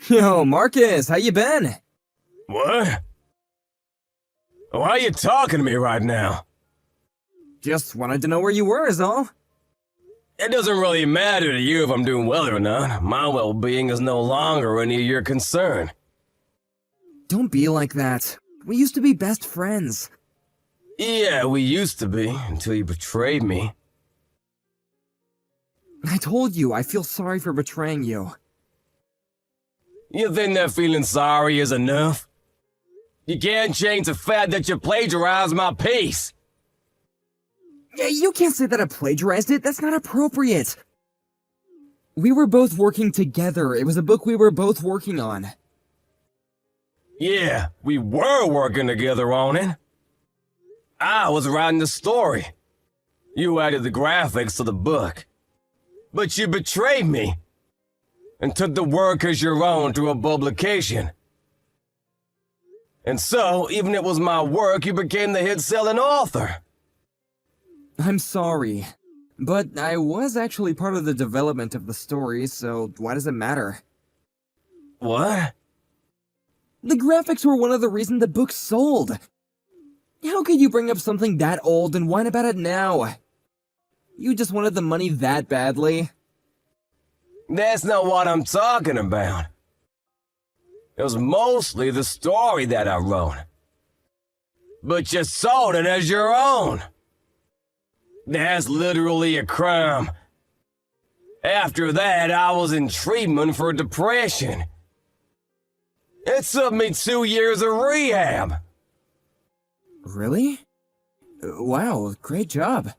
Yo, Marcus, how you been? What? Why are you talking to me right now? Just wanted to know where you were is all. It doesn't really matter to you if I'm doing well or not. My well-being is no longer any of your concern. Don't be like that. We used to be best friends. Yeah, we used to be, until you betrayed me. I told you, I feel sorry for betraying you. You think that feeling sorry is enough? You can't change the fact that you plagiarized my piece. You can't say that I plagiarized it, that's not appropriate. We were both working together, it was a book we were both working on. Yeah, we were working together on it. I was writing the story. You added the graphics to the book. But you betrayed me and took the work as your own through a publication. And so, even if it was my work, you became the hit-selling author. I'm sorry, but I was actually part of the development of the story, so why does it matter? What? The graphics were one of the reasons the book sold. How could you bring up something that old and whine about it now? You just wanted the money that badly? That's not what I'm talking about. It was mostly the story that I wrote. But you sold it as your own. That's literally a crime. After that, I was in treatment for depression. It took me 2 years of rehab. Really? Wow, great job.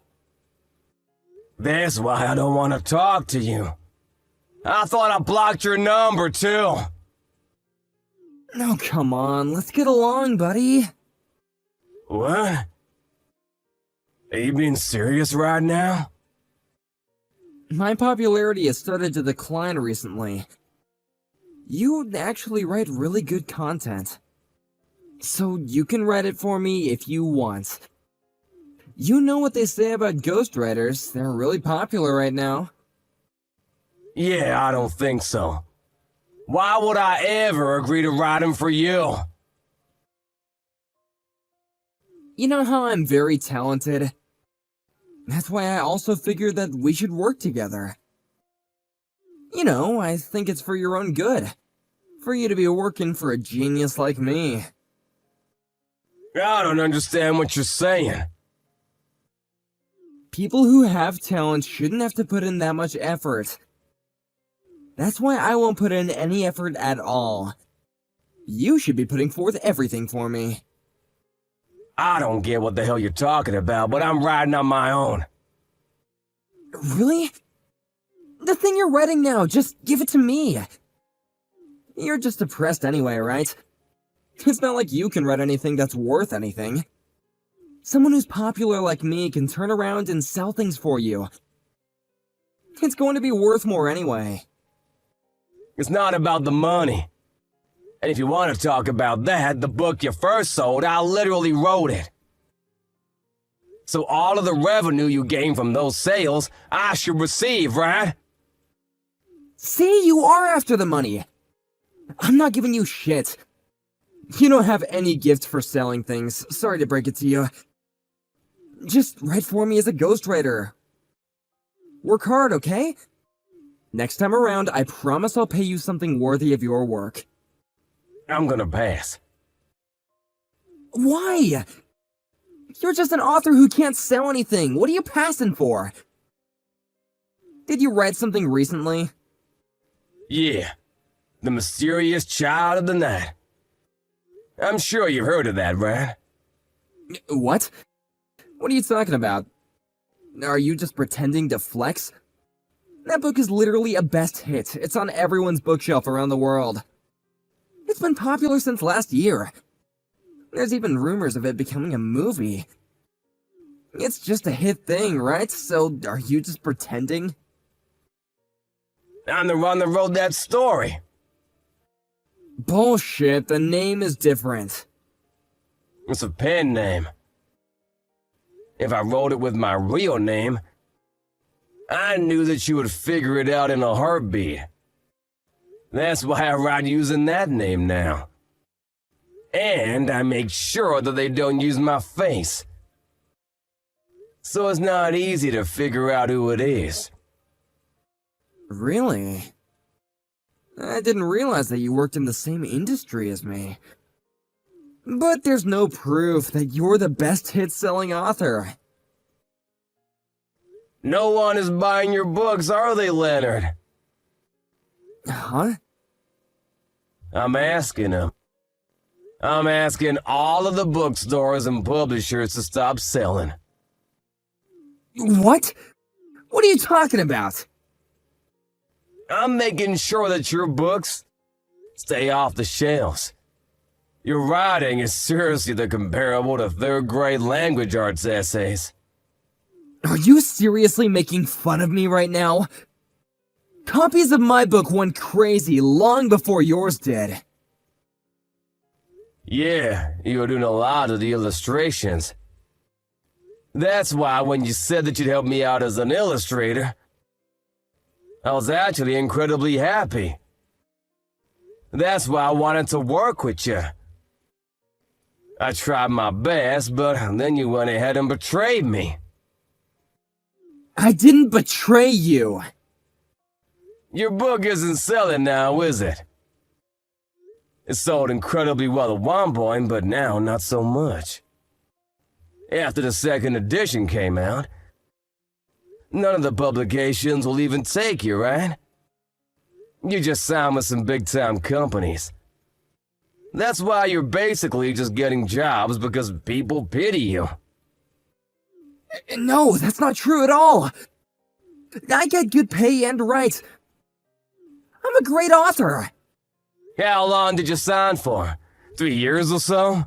That's why I don't want to talk to you. I thought I blocked your number, too. Oh, come on, let's get along, buddy. What? Are you being serious right now? My popularity has started to decline recently. You actually write really good content. So you can write it for me if you want. You know what they say about ghostwriters, they're really popular right now. Yeah, I don't think so. Why would I ever agree to write them for you? You know how I'm very talented? That's why I also figured that we should work together. You know, I think it's for your own good. For you to be working for a genius like me. I don't understand what you're saying. People who have talent shouldn't have to put in that much effort. That's why I won't put in any effort at all. You should be putting forth everything for me. I don't get what the hell you're talking about, but I'm writing on my own. Really? The thing you're writing now, just give it to me. You're just depressed anyway, right? It's not like you can write anything that's worth anything. Someone who's popular like me can turn around and sell things for you. It's going to be worth more anyway. It's not about the money. And if you want to talk about that, the book you first sold, I literally wrote it. So all of the revenue you gain from those sales, I should receive, right? See, you are after the money. I'm not giving you shit. You don't have any gift for selling things, sorry to break it to you. Just write for me as a ghostwriter. Work hard, okay? Next time around, I promise I'll pay you something worthy of your work. I'm gonna pass. Why? You're just an author who can't sell anything. What are you passing for? Did you write something recently? Yeah. The Mysterious Child of the Night. I'm sure you've heard of that, right? What? What are you talking about? Are you just pretending to flex? That book is literally a best hit. It's on everyone's bookshelf around the world. It's been popular since last year. There's even rumors of it becoming a movie. It's just a hit thing, right? So, are you just pretending? I'm the one that wrote that story. Bullshit, the name is different. It's a pen name. If I wrote it with my real name, I knew that you would figure it out in a heartbeat. That's why I write using that name now. And I make sure that they don't use my face. So it's not easy to figure out who it is. Really? I didn't realize that you worked in the same industry as me. But there's no proof that you're the best hit-selling author. No one is buying your books, are they, Leonard? Huh? I'm asking them. I'm asking all of the bookstores and publishers to stop selling. What? What are you talking about? I'm making sure that your books stay off the shelves. Your writing is seriously the comparable to third-grade language arts essays. Are you seriously making fun of me right now? Copies of my book went crazy long before yours did. Yeah, you were doing a lot of the illustrations. That's why when you said that you'd help me out as an illustrator, I was actually incredibly happy. That's why I wanted to work with you. I tried my best, but then you went ahead and betrayed me. I didn't betray you. Your book isn't selling now, is it? It sold incredibly well at one point, but now not so much. After the second edition came out, none of the publications will even take you, right? You just signed with some big-time companies. That's why you're basically just getting jobs because people pity you. No, that's not true at all. I get good pay and rights. I'm a great author. How long did you sign for? 3 years or so?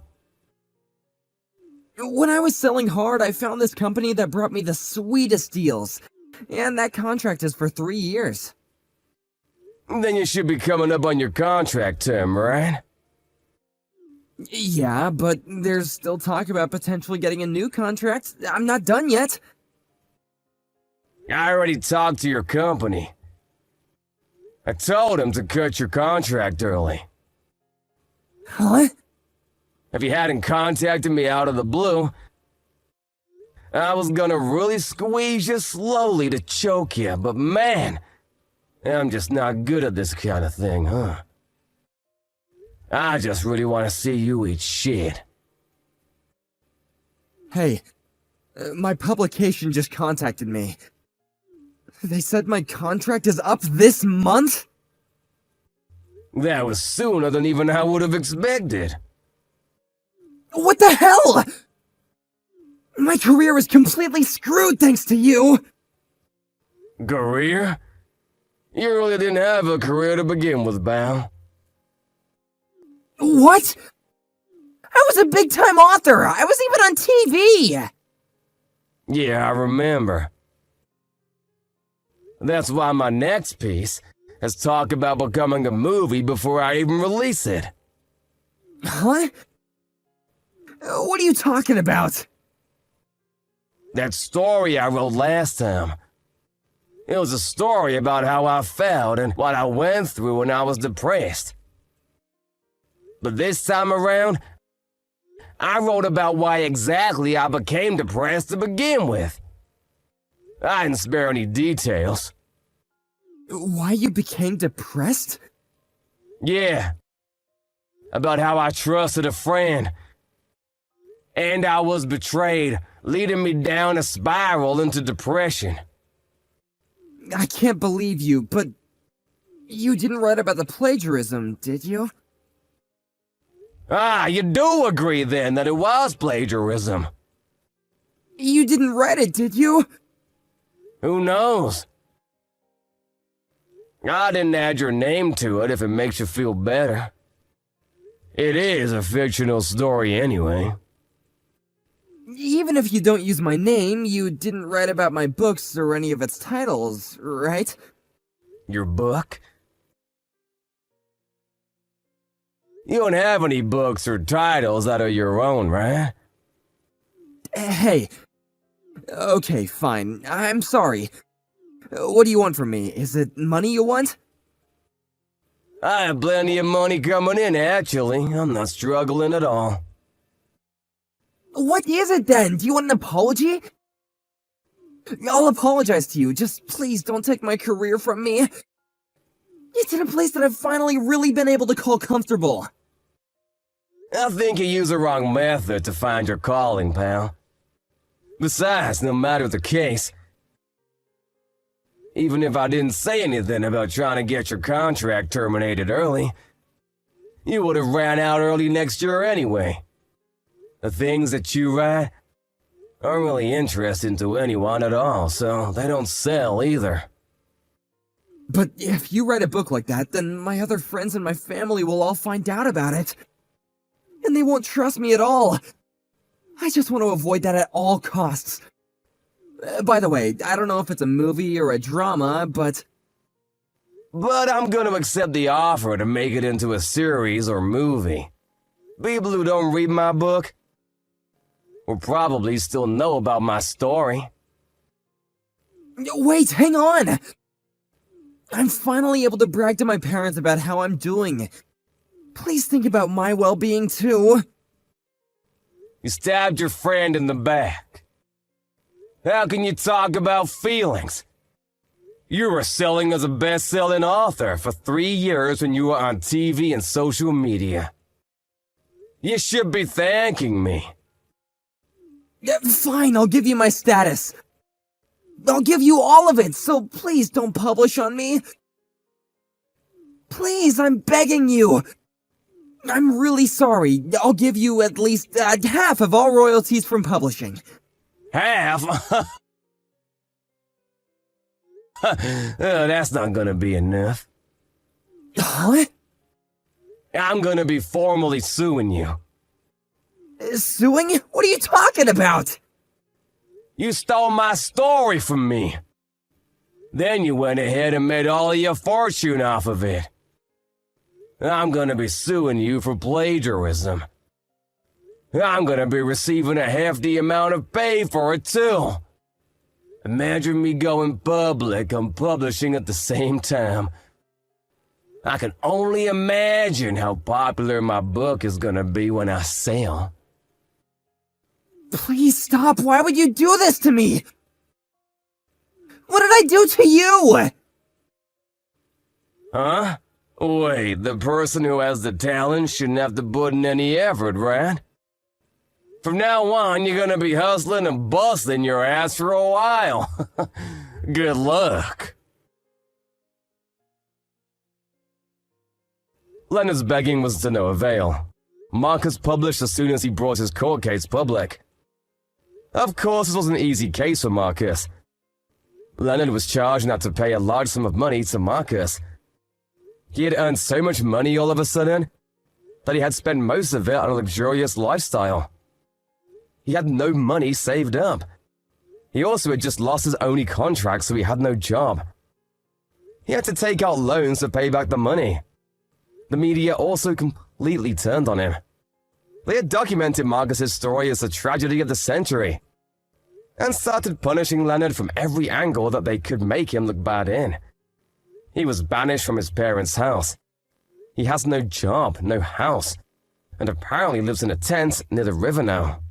When I was selling hard, I found this company that brought me the sweetest deals. And that contract is for 3 years. Then you should be coming up on your contract term, right? Yeah, but there's still talk about potentially getting a new contract. I'm not done yet. I already talked to your company. I told him to cut your contract early. Huh? If you hadn't contacted me out of the blue, I was gonna really squeeze you slowly to choke you, but man, I'm just not good at this kind of thing, huh? I just really want to see you eat shit. Hey, my publication just contacted me. They said my contract is up this month? That was sooner than even I would have expected. What the hell? My career is completely screwed thanks to you! Career? You really didn't have a career to begin with, Bao. What? I was a big-time author! I was even on TV! Yeah, I remember. That's why my next piece has talked about becoming a movie before I even release it. Huh? What are you talking about? That story I wrote last time. It was a story about how I felt and what I went through when I was depressed. But this time around, I wrote about why exactly I became depressed to begin with. I didn't spare any details. Why you became depressed? Yeah. About how I trusted a friend. And I was betrayed, leading me down a spiral into depression. I can't believe you, but you didn't write about the plagiarism, did you? Ah, you do agree then that it was plagiarism. You didn't write it, did you? Who knows? I didn't add your name to it if it makes you feel better. It is a fictional story anyway. Even if you don't use my name, you didn't write about my books or any of its titles, right? Your book? You don't have any books or titles that are your own, right? Hey. Okay, fine. I'm sorry. What do you want from me? Is it money you want? I have plenty of money coming in, actually. I'm not struggling at all. What is it then? Do you want an apology? I'll apologize to you. Just please don't take my career from me. It's in a place that I've finally really been able to call comfortable. I think you used the wrong method to find your calling, pal. Besides, no matter the case, even if I didn't say anything about trying to get your contract terminated early, you would have ran out early next year anyway. The things that you write aren't really interesting to anyone at all, so they don't sell either. But if you write a book like that, then my other friends and my family will all find out about it. And they won't trust me at all. I just want to avoid that at all costs. By the way, I don't know if it's a movie or a drama, but I'm gonna accept the offer to make it into a series or movie. People who don't read my book will probably still know about my story. Wait, hang on! I'm finally able to brag to my parents about how I'm doing. Please think about my well-being too. You stabbed your friend in the back. How can you talk about feelings? You were selling as a best-selling author for 3 years when you were on TV and social media. You should be thanking me. Fine, I'll give you my status. I'll give you all of it, so please don't publish on me. Please, I'm begging you. I'm really sorry. I'll give you at least half of all royalties from publishing. Half? That's not gonna be enough. Huh? I'm gonna be formally suing you. Suing? What are you talking about? You stole my story from me. Then you went ahead and made all of your fortune off of it. I'm gonna be suing you for plagiarism. I'm gonna be receiving a hefty amount of pay for it too. Imagine me going public and publishing at the same time. I can only imagine how popular my book is gonna be when I sell. Please stop. Why would you do this to me? What did I do to you? Huh? Wait, the person who has the talent shouldn't have to put in any effort, right? From now on, you're gonna be hustling and busting your ass for a while. Good luck. Leonard's begging was to no avail. Marcus published as soon as he brought his court case public. Of course, this was an easy case for Marcus. Leonard was charged not to pay a large sum of money to Marcus. He had earned so much money all of a sudden that he had spent most of it on a luxurious lifestyle. He had no money saved up. He also had just lost his only contract, so he had no job. He had to take out loans to pay back the money. The media also completely turned on him. They had documented Marcus's story as the tragedy of the century, and started punishing Leonard from every angle that they could make him look bad in. He was banished from his parents' house. He has no job, no house, and apparently lives in a tent near the river now.